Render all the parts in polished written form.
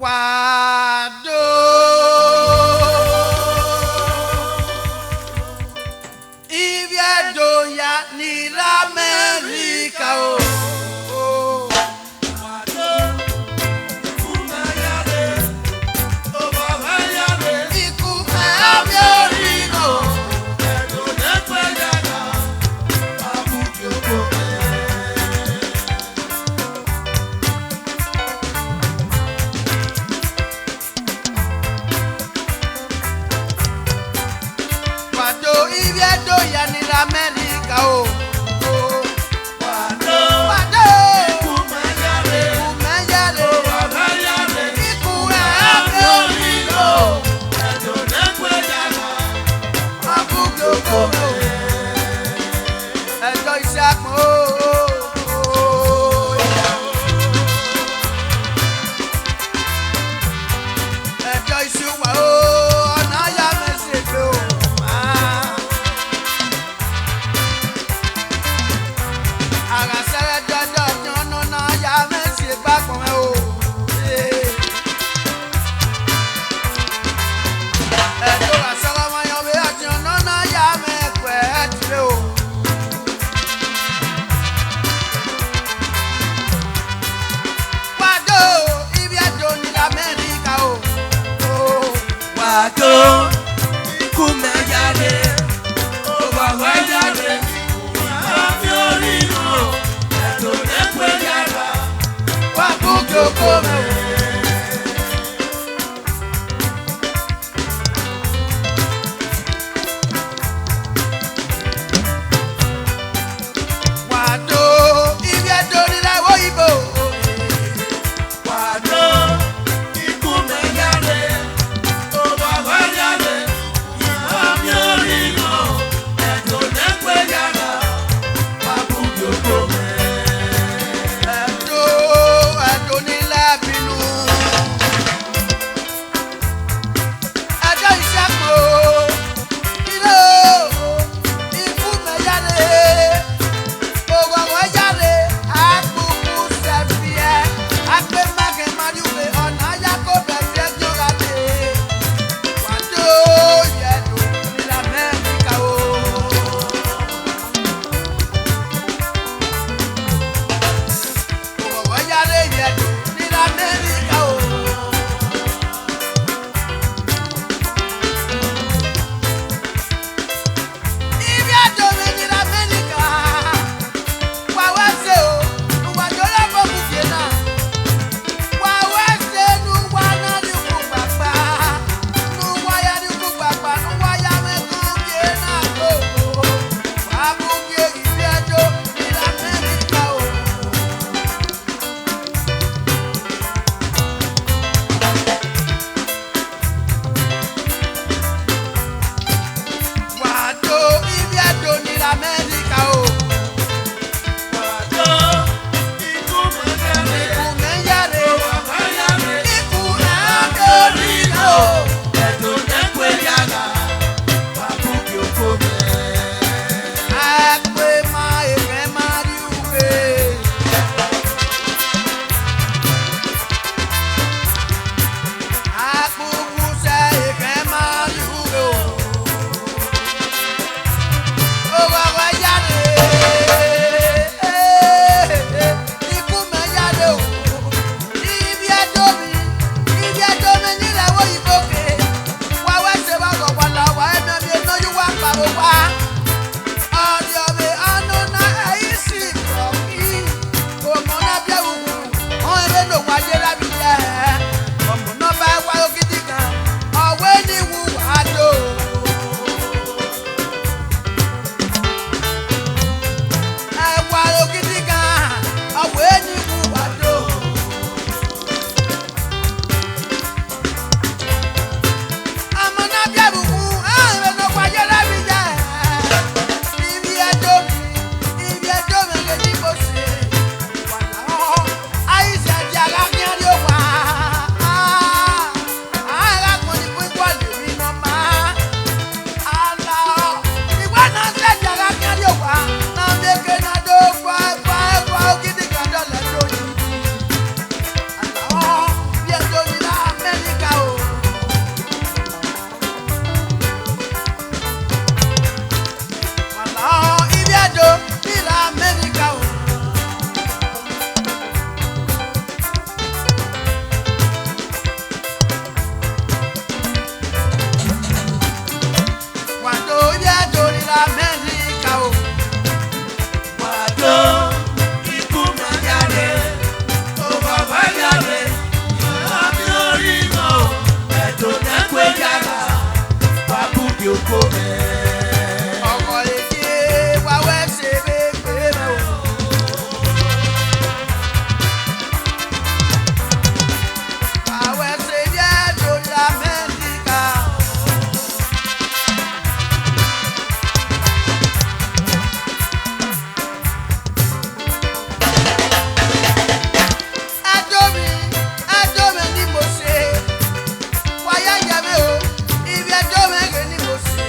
Wado Iviedo ya ni l'America Wado Kumayade Obamayade Ikumayabyorino Edo nekwejana Abukyobo Iviedo ya ni l'America Wado Kumayade Obamayade Ikumayabyorino Edo nekwejana Abukyobo Edo isakmo Edo isuwa ọ̀nà ya mẹ́sẹ̀gbẹ̀ o. Àràsẹ́rẹ́ jọjọ́ ní ọ̀nà ya mẹ́sẹ̀gbẹ̀ pọ̀ mẹ́ o. Ẹ̀dọ́ àṣẹ́rẹ́ wọn yọ wí ọ̀tí ọ̀nà ya mẹ́pẹ́ ẹ̀ tìrẹ o. Wado Iviedo ni l'America o. Wado Kumayade Obamayade Ikumayabyorino Edo nekwejana Abukyobo Wado Iviedo ni l'Oyibo Wado Kumayade Obamayade Ikumayabyorino Edo nekwejana Abukyobo Edo ni l'America oko mẹ́. Ọkọ̀ èdè wàwẹ́ ṣe bẹ́ẹ̀ mẹ́ o. Wàwẹ́ ṣe díẹ̀ lórí Amẹ́ríkà. Ẹjọ́ mi ni mo ṣe. Wáyà yẹ mi o, ibi ẹjọ́ mi rè ni mo ṣe.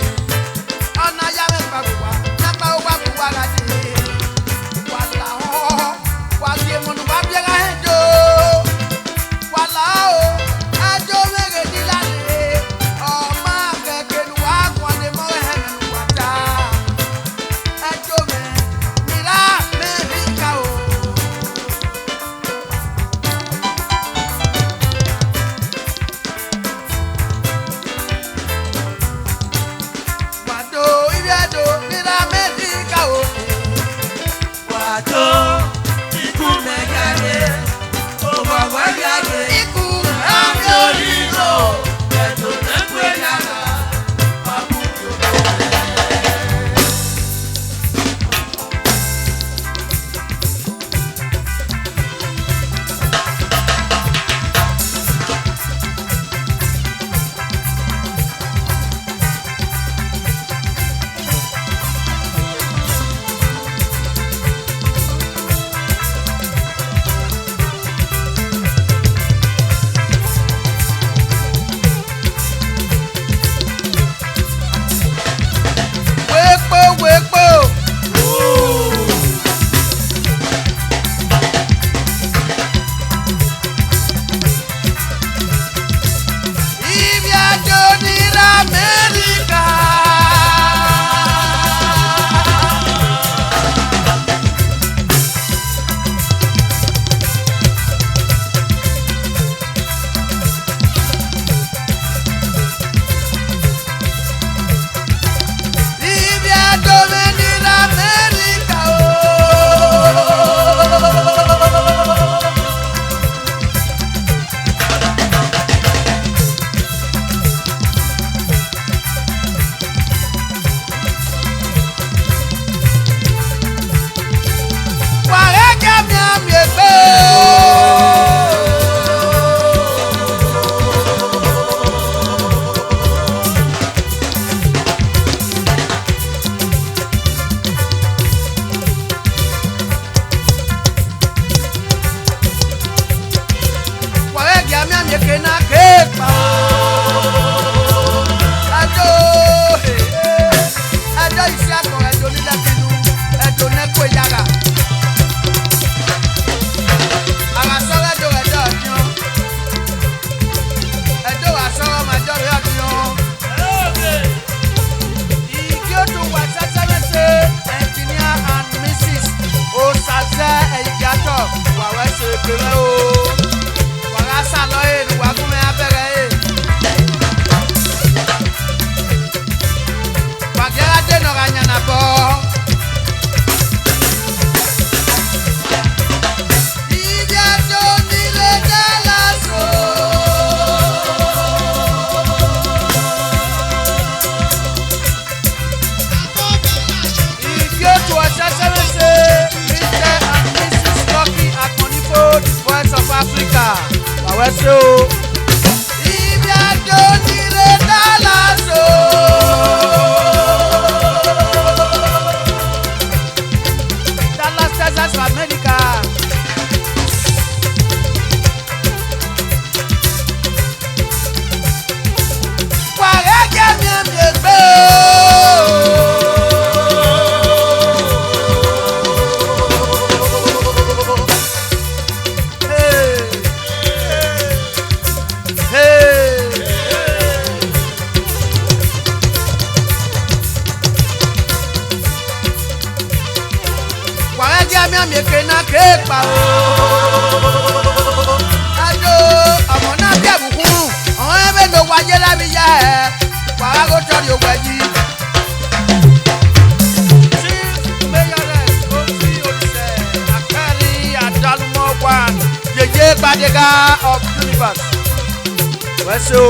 Ọ̀nà yà mi pàgùwà, nàgbà ó wà bùwà láti. Wàlà ọ̀, wà sí èmọ̀nù wà bí ẹ̀ka ẹ̀jọ́. Wàlà o, ẹjọ́ mi rè ni lálẹ́. Ọmọ akẹ́kẹ́ ni wà á kọ́ ni mọ́ ẹ̀ mi wà tá. Ẹjọ́ mi nira mẹ́rin ká o. Wàdó ibi ẹ̀dọ́ nira mẹ́rin ká o. Wàdó ikú mẹ́gàdé, ọmọ wẹ́gàdé. Ikú Àmì oríro, ẹ̀tọ́ lẹ́gbẹ̀ẹ́ yàrá, àbújọ bẹ̀rẹ̀. wépo. Ibi ẹ̀dọ́ nira mẹ́rin ká. Ibi ẹ̀dọ́ mi nira mẹ́rin ká o. Wàrẹ́ jẹ́ mi àmì ègbé wàrẹ́ jẹ́ mi àmì èké náà kéèpà ẹjọ́ iṣẹ́ àkọ́ ẹjọ́ nílẹ̀ bínú ẹjọ́ nẹ́kọ̀ yára. Àràsọ́rọ́ ẹjọ́ ẹjọ́ ọ̀dún. Ẹjọ́ àsọ́rọ́ màjọ́ rẹ̀ ọ̀dún. Ìkí ó tún wà sẹ́sẹ́rẹ́sẹ́ engineer and Mrs. Osaze Ẹ̀yìnkàtọ̀ wàwẹ́ ṣe péré o. Wàrà sàlọ́ èlù wàgúnmẹ́ abẹ́rẹ́ ẹ̀. Wàgẹ́rẹ́ dènà ra yànnà bọ̀. Ibi ẹjọ́ nílé jẹ́ lásò. Ìkí ó tún wà sẹ́sẹ́rẹ́sẹ́ Mr. and Mrs. Lucky Akonifo, the voice of Africa. Wàwẹ́ ṣe o. Ibi ẹjọ́ nílé jẹ́ lásò. Dallas, Texas, America. Wàrẹ́ jẹ́ mi àmì ègbé wàrẹ́ jẹ́ mi àmì èké náà kéèpà o. Ẹjọ́ ọmọ náà bí ẹ̀bùkún ọ̀hún ẹ̀bẹ̀ ló wáyé lábí yá ẹ̀ wàrà kó tọ́jú owó ẹ̀jí. Chief Mayoress Osi Olùsẹ̀ Akẹ́rì Àdálùmọ́ one Yèyé Gbadega of Universe. Wẹ́sẹ̀ o.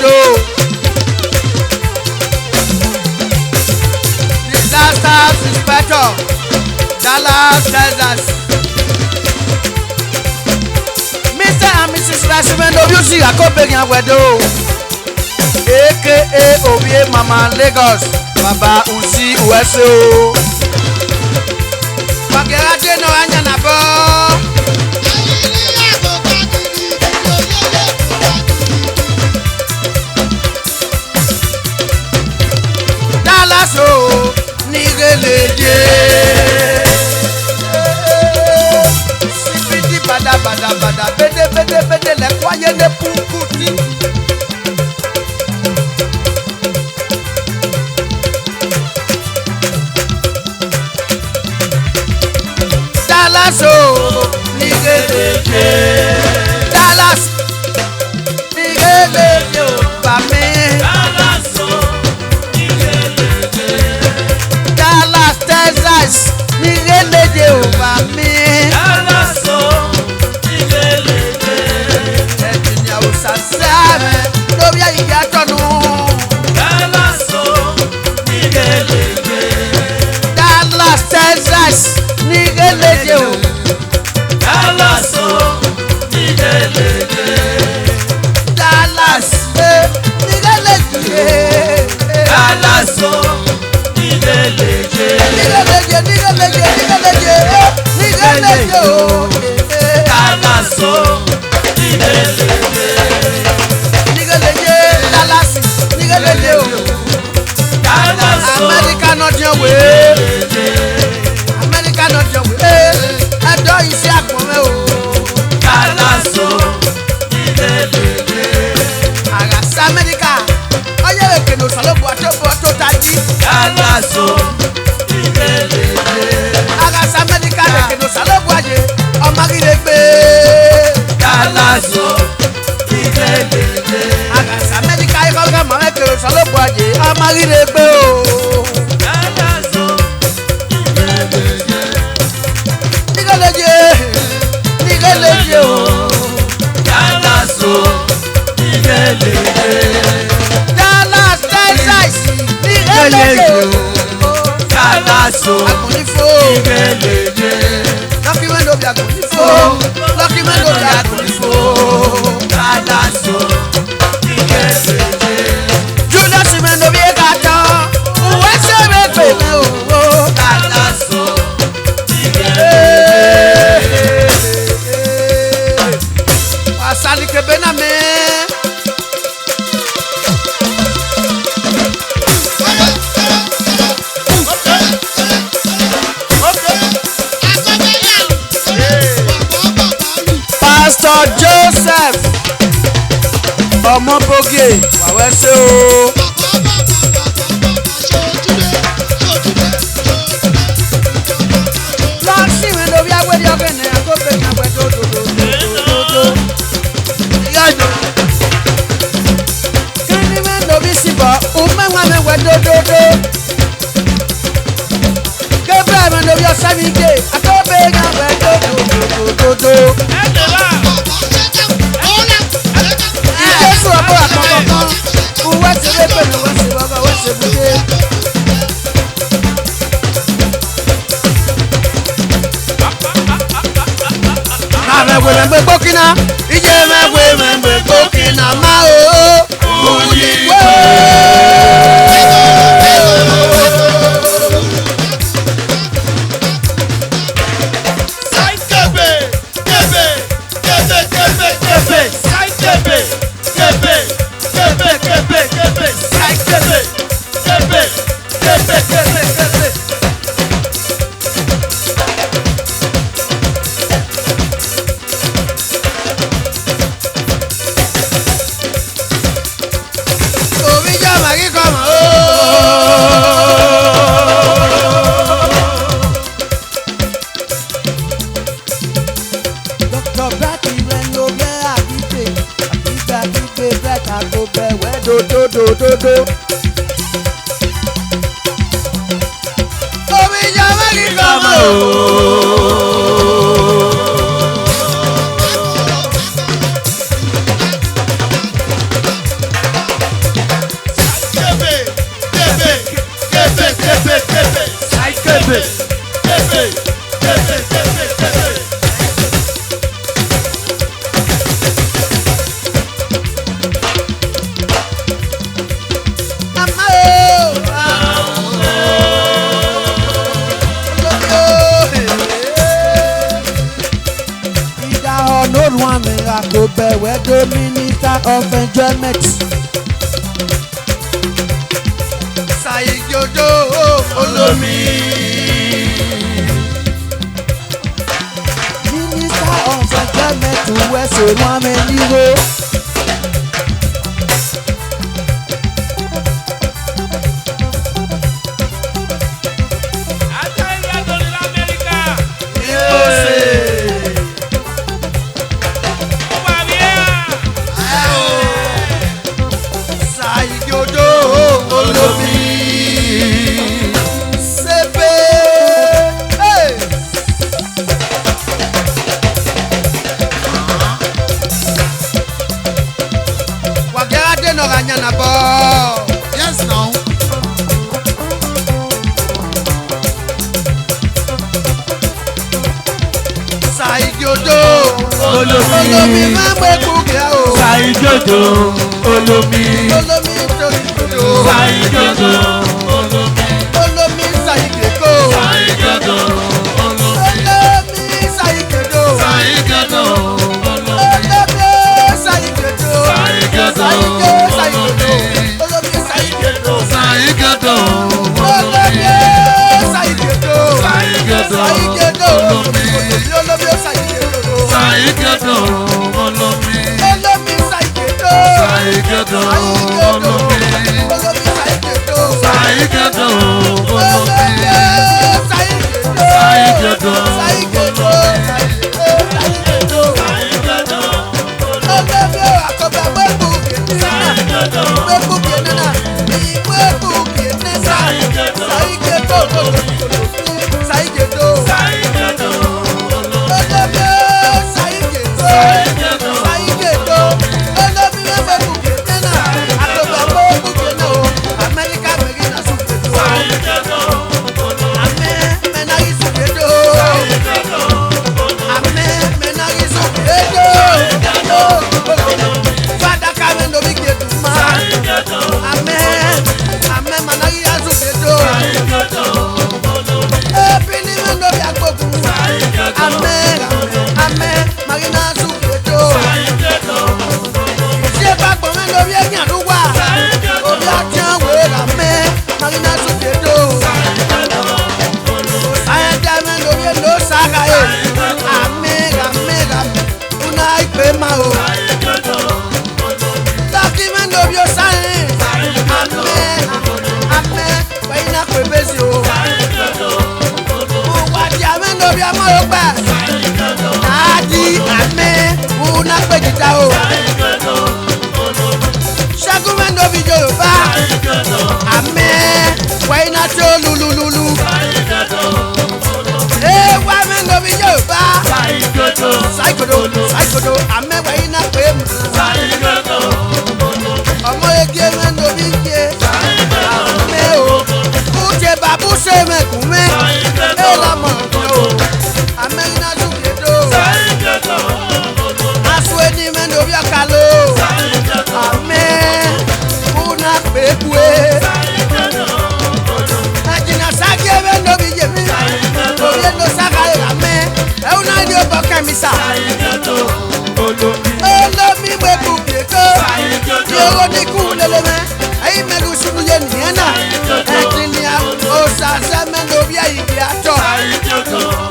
Wedo. Disaster Inspector, Dallas, Texas. Mr. and Mrs. Rashman Obiusi Akobegyan Wedo. AKA Obie Mama Lagos, Baba Usi USO. Bageraje no anya na bo. Dallas o ni geleje. Sipiti bada bede le kwaye le pukuti. Dallas o ni geleje. Dallas ni geleje o ba mi. Dallas o ni geleje. Dallas Texas ni geleje o ba mi. Dallas o ni geleje. Ẹ̀dìnyà ò sàṣẹ́ lórí ìyá tọ́nu. Dallas o ni geleje. Dallas Texas ní gẹ́lẹ́dẹ́ o. Dallas o ni geleje. Dallas ní gẹ́lẹ́dẹ́. Dallas o ni geleje. Ní gẹ́lẹ́dẹ́ ní gẹ́lẹ́dẹ́ ní gẹ́lẹ́dẹ́ ní gẹ́lẹ́dẹ́ o. Dallas o ni geleje. Ní gẹ́lẹ́dẹ́ Dallas ní gẹ́lẹ́dẹ́ o. Dallas o Amẹ́ríkà náà jẹ́ wé. Amẹ́ríkà náà jẹ́ wé. Ẹ̀dọ́ iṣẹ́ àpọ̀mẹ́ o. Dallas o ni geleje. Àràsá Amẹ́ríkà ọyẹ́ èké ní òsàlóbù àtọ́bọ̀ tó tají. Dallas o ni geleje. Àràsá Amẹ́ríkà èké ní òsàlóbù àjẹ ọmọ rírẹ gbé. Dallas o ni geleje. Àràsá Amẹ́ríkà ikọ̀ ọ̀gá mọ̀ èké ní òsàlóbù àjẹ ọmọ rírẹ gbé o. Dallas o ni geleje. Nígẹ́lẹ́jẹ́ o. Dallas o ni geleje. Dallas Texas nígẹ́lẹ́jẹ́ o. Dallas o Àgùnnífò ni geleje. lọ́kìmẹ́ndò bí àgùnnífò lọ́kìmẹ́ndò bí àgùnnífò. Dallas o ni geleje. Julius mẹ́ndò bí ẹ̀ka tán òwe sẹ́wé gbèmí o. Dallas o ni geleje. Wasali kebe na me. Pastor Joseph Ọmọbóge wàwẹ́ sí o. Lọ́ọ̀sì mi lórí agbẹ́dẹ́ ọ̀gẹ̀nẹ̀ àgọ́bẹ̀ ní agbẹ́dẹ́ òdòdó. Kini me no bi sibo, ume nwa me we dododo. Gabriel me no bi osamike, akobe ga we dododo. Jesu obo akọkọ, uwe ti be pe no we se baba we se bude. Ame we me gbokina, ije me gbokina ma o. dodo. Omi ìjà mẹ́kì kan mọ́ o. The Minister of Enjoyment. Saijojo Olomi. Minister of Enjoyment to West Olwamenigo. Yes, now. Saijojo Olomi máa ń gbé kúkẹ́ o. Saijojo Olomi. Olomi torí dodo. Saijojo Olomi. Olomi Saigeko. Saijojo Olomi. Olomi Saigeko. Saijojo Olomi. Olomi Saigeko. Saijojo Olomi Olomi. Olomi Saigeko. Saijojo Olomi Saigeko. Saijojo Saigeko. Olomi. Olomi Saigeko. Saijojo Olomi. Olomi Saigeko. Saijojo Olomi. Olomi Saigeko. Saijojo Olomi. Saijojo. Saijojo Saigodo, amẹ́wàá iná pé mu. Ọmọ ege mẹ́nu omi jẹ. Àmẹ́ o, kújẹ bàbú ṣe mẹ́kùn mẹ́. Ẹ lọ́mọ ọ̀gbìn o, amẹ́ iná dúkìá tó. Aṣọ ẹni mẹ́nu omi ọ̀ka ló. Amẹ́ kúnà pé kúé. Àjìnà ságé mẹ́nu omi jẹ mí. Orí ẹ̀ ló sága ẹ̀ amẹ́. Ẹ̀ ń náà ní o bọ̀ kẹ́mi sá. Olomi we bukeko. Yoro ni kuleleme. Ayi melu sunu ye niena. Etinia osa seme no bia ibiato.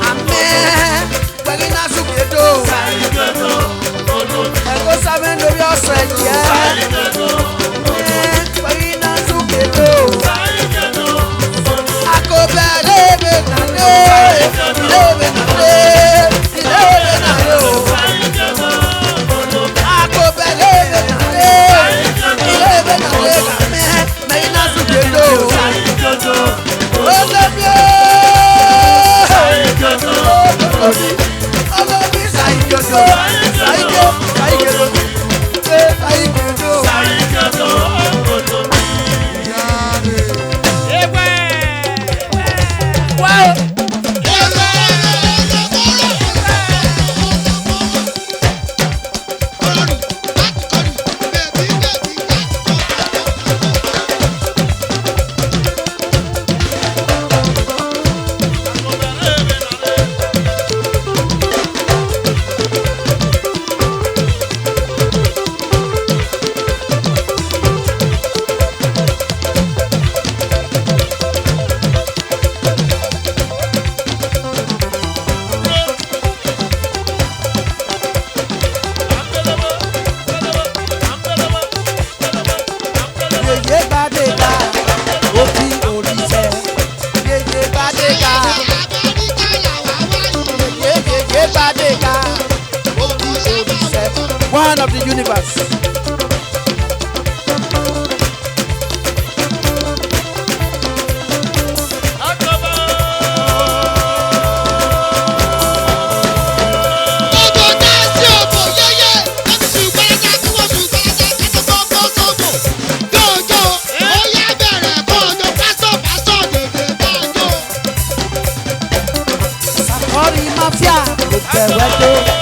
Amen. Wagi na suketo. Ego same no bia oseje. Wagi na suketo. Akobere be na ne. Ilebe na ne. Ilebe na ne. creation of the universe. Sakori mafia, Ubewete.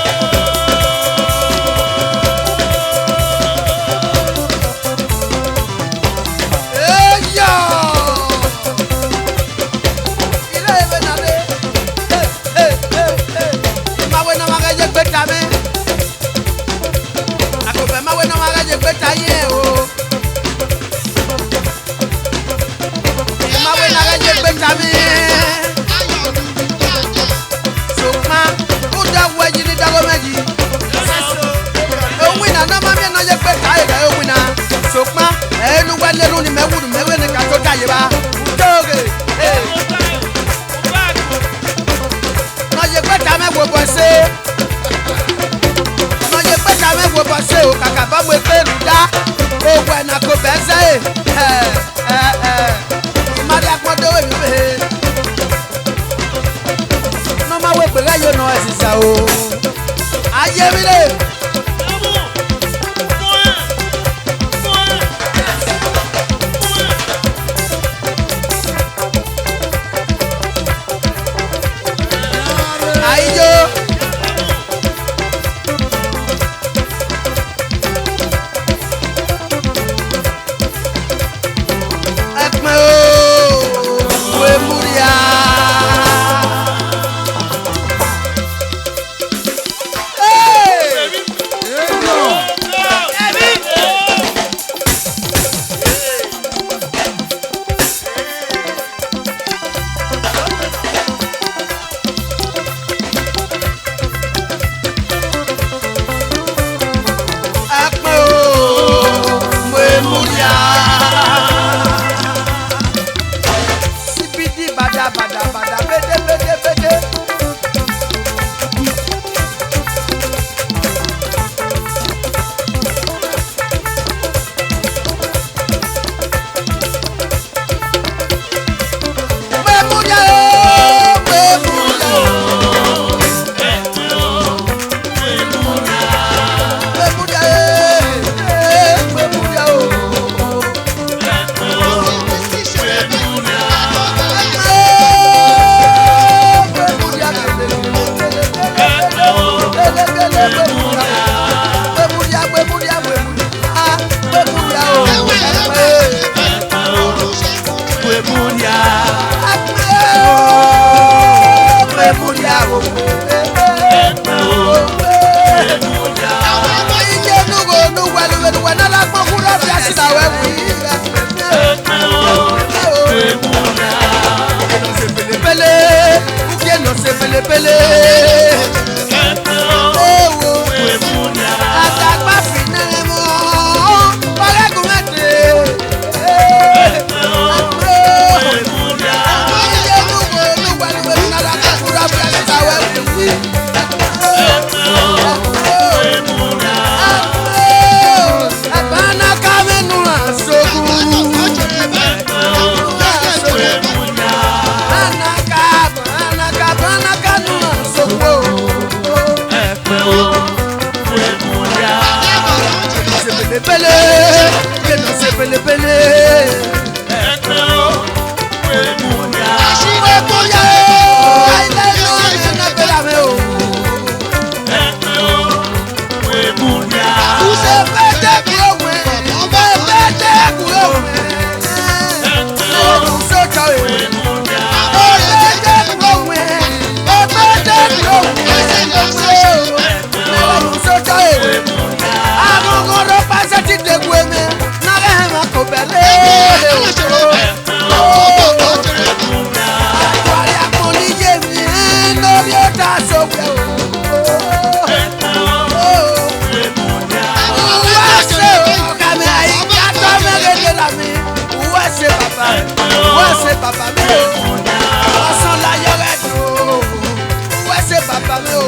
Papa meu,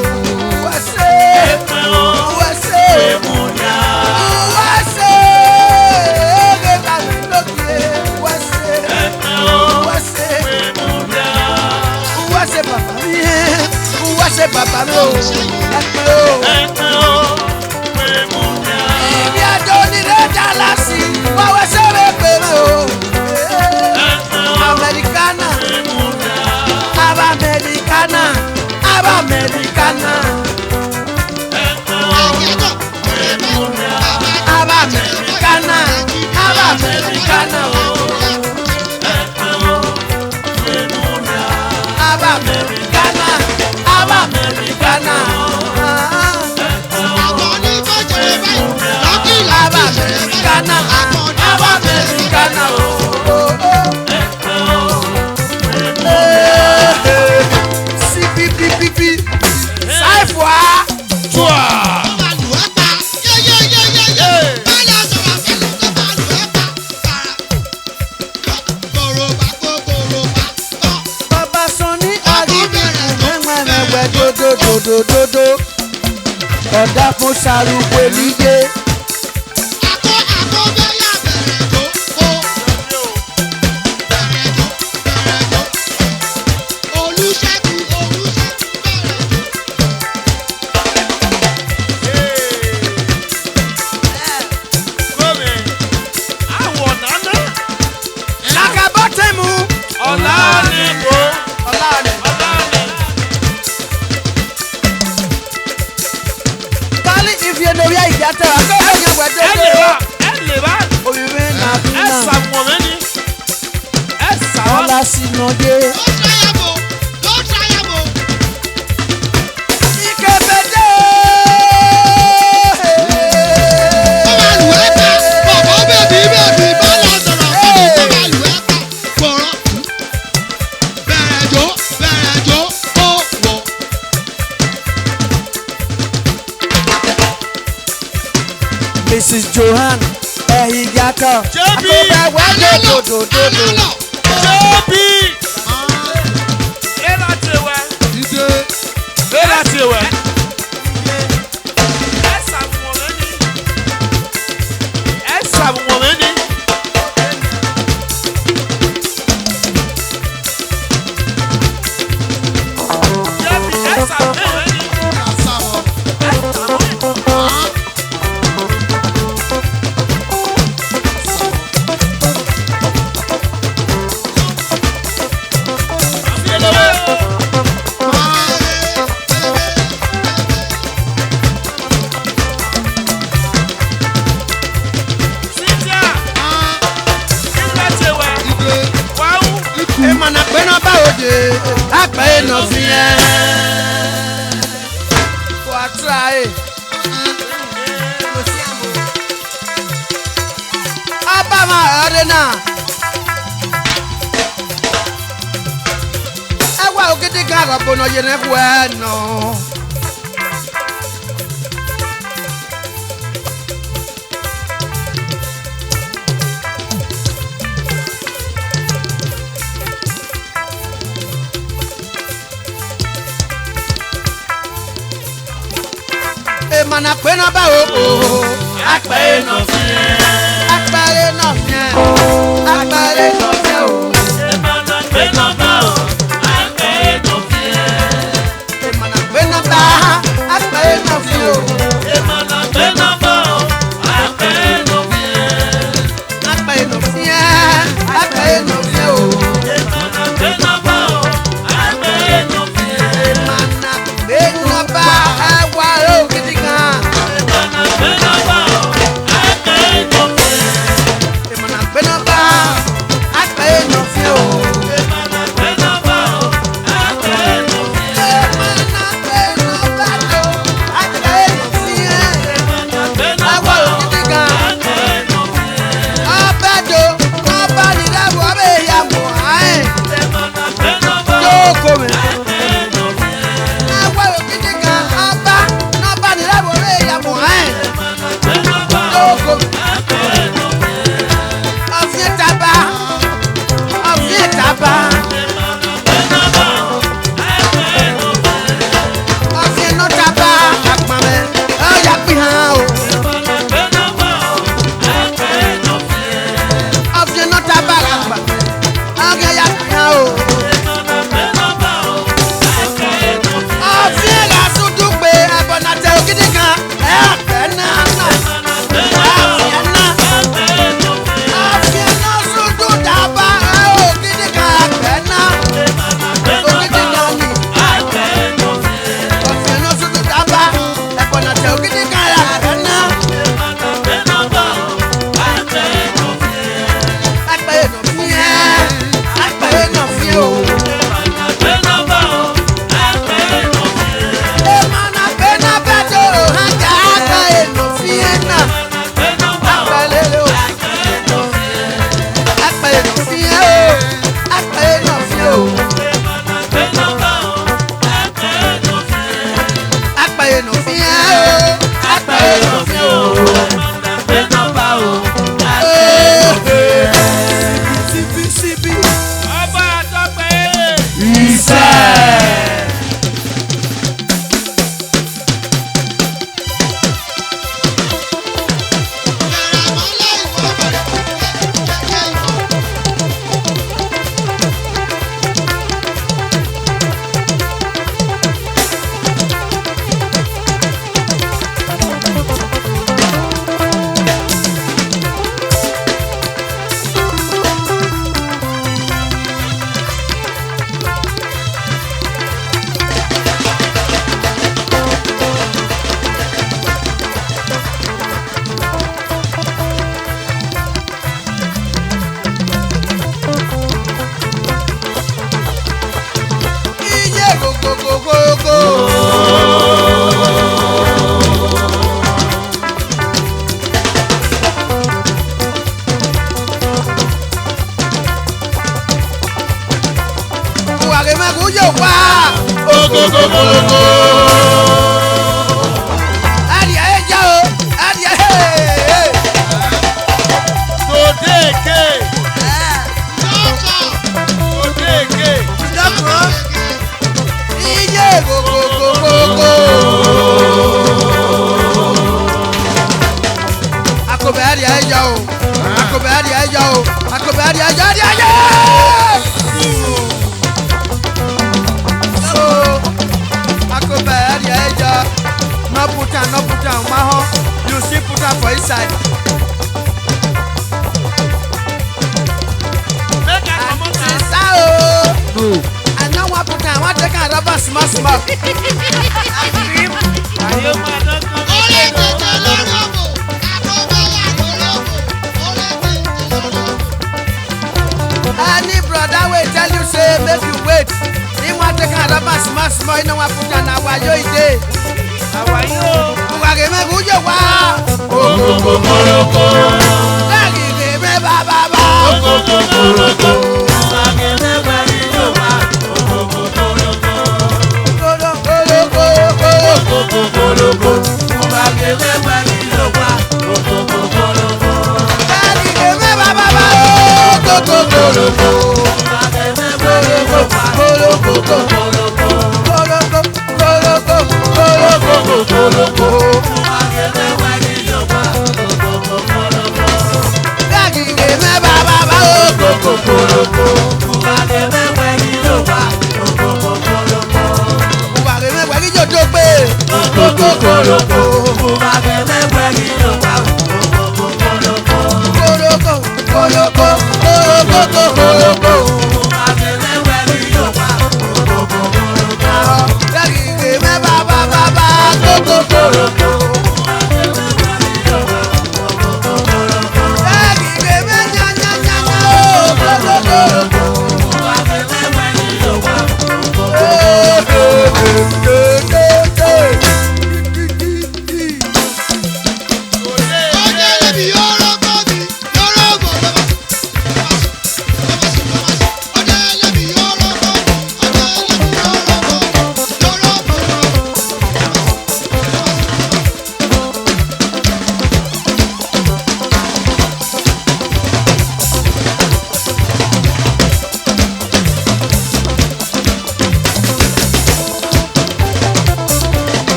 USA, USA. ṣe bàbá mi o ẹ̀pẹ́ o. Ibi àjọ onílé Dalasi wáwẹ́ sẹ́rẹ̀ pé mi o. Americana, Aba Americana, Aba Americana. Aba Americana, Aba Americana o. Aba Americana, Aba Americana. Aba Americana, Aba Americana o. Si pipi, saifwa, toi. Baba Soni Aribi, dodo. Ọ̀dà fún Ṣàrùkò Èlídé. Lakabotemu. Ọ̀làníbo. Kali ifienowi ayijata akọkọnyẹ wẹdodo. Ẹlẹ́wà. Oyinwe na bina. Ẹ̀sàmùwẹ̀mẹ́ni. Ẹ̀sàwọ́. Ọlá sinode. Ikebede. Mrs. Johan Ehigaka. Jebi. Akọkọ wẹdodo. Jẹ́bi. Ẹ̀làtẹ̀wẹ̀. Ẹ̀làtẹ̀wẹ̀. Ẹ̀sàmùwẹ̀mẹ́ni. Jẹ́bi ẹ̀sàmùwẹ̀mẹ́ni. Cynthia. Ẹ̀làtẹ̀wẹ̀. Wáwú. Emana pena ba ode, akpa eno fiye. For try. Aba ma arena. Ewa ogidi ka robo no yene bueno. Emana pena ba o. Akpa eno fiye. Akpa eno fiye. Akpa eno fiye o. Emana pena ba, akpa eno fiye o. Akpa eno fiye. Akpa eno fiye o. Emana pena ba, ewa ogidi kan. Emana pena ba, akpa eno fiye o. camera for inside. Sisa o. I know one put I want take a rubber small. Any brother will tell you say make you wait. He want take a rubber small. You know one put an awayo ide. Awayo. Uwage me gujo wa. Lagi me baba ba.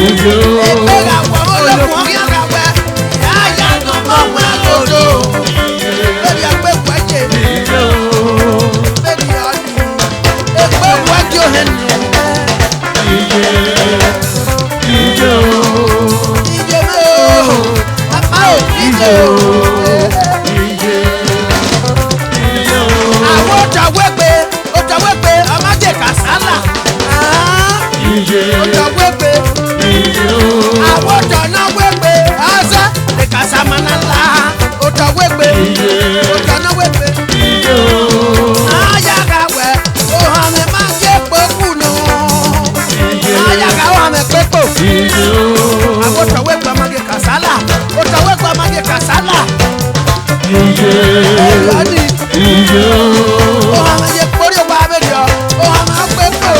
Ìgbéga wọ̀ olókùn ọ̀gá kàwé. Yáyà nà mọ̀ wẹ̀ lódò. Bébí ẹgbẹ́ wẹ̀jẹ̀. Bébí ọ̀nì. Ẹgbẹ́ wẹ̀jẹ̀ òhìn ni. Ìjẹ́ mi o. Àmà ò ìjẹ́ o. Àwọn ọ̀tọ̀wégbé ọmọdé kàsálà. Ọ̀tọ̀wégbé. Àwọn ọ̀tọ̀náwégbé ọ̀sẹ̀ lè kàsámanálà. Ọ̀tọ̀wégbé. Ọ̀tọ̀náwégbé. Ayágawẹ̀ òhàn mi máa ń jẹ́ pẹ́kù nù. Ayágawẹ̀ mi pẹ́kù. Àwọn ọ̀tọ̀wégbé ọmọdé kàsálà. Ọ̀tọ̀wégbé ọmọdé kàsálà. Ìyọ́nì. Òhàn mi yẹ kórè wá abẹ́rẹ́ ọ. Òhàn mi á pẹ́kù.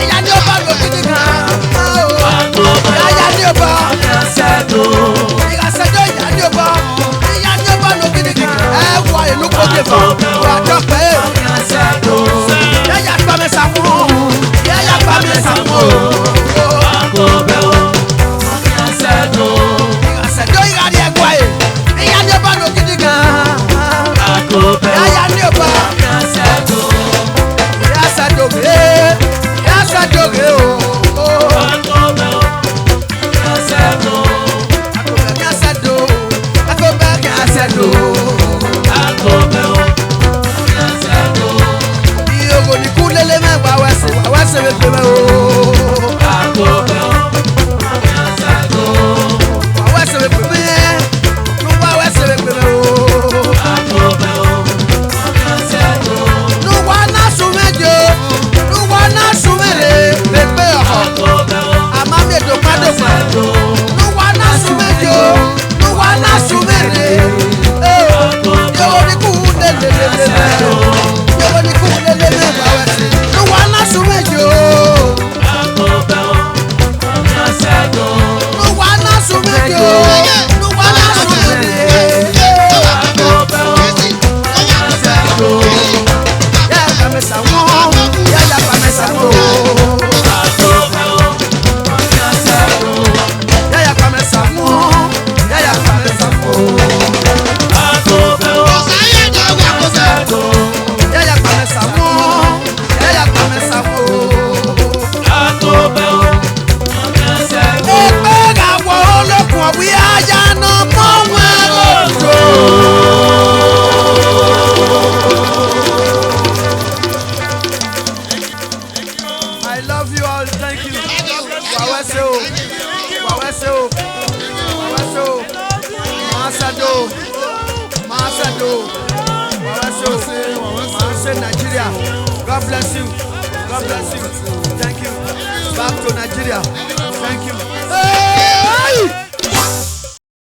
ìyá ni ó bá lò gidi gan. Ìyá ni ó bá. Ìrasẹ̀dọ̀ ìyá ni ó bá. Ìyá ni ó bá lò gidi gan. Ẹ wọ ìlú kóde fún wa dọ́pẹ́. Yẹ́yà gbà mí sàmú. Yẹ́yà gbà mí sàmú. Ìrasẹ̀dọ̀ ìyá ni ẹ gbọ́ ẹ̀. Ìyá ni ó bá lò gidi gan. Ìyá ni ó bá. Nigeria. God bless you. God bless you. Thank you. Back to Nigeria. Thank you. Hey!